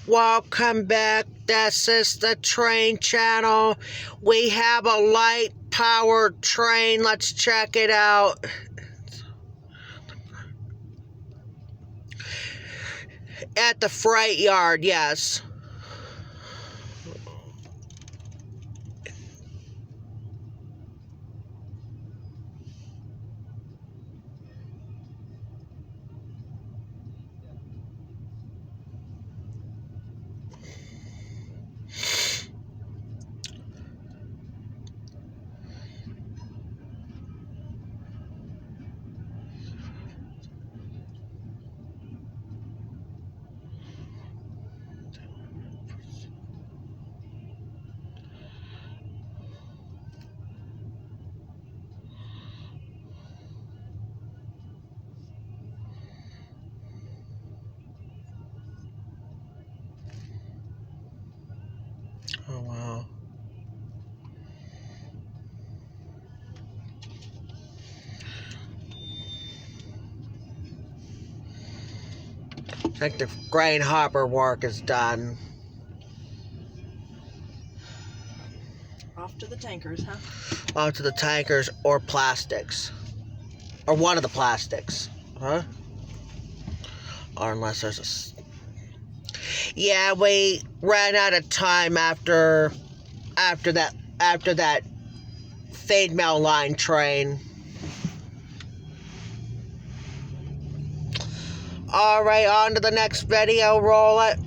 Welcome back. This is the train channel. We have a light powered train. Let's check it out. At the freight yard, yes. Oh, wow. I think the grain hopper work is done. Off to the tankers, huh? Off to the tankers or plastics. Or one of the plastics. Huh? Or unless there's a... Yeah, we ran out of time after that feed mill line train. Alright, on to the next video. Roll it.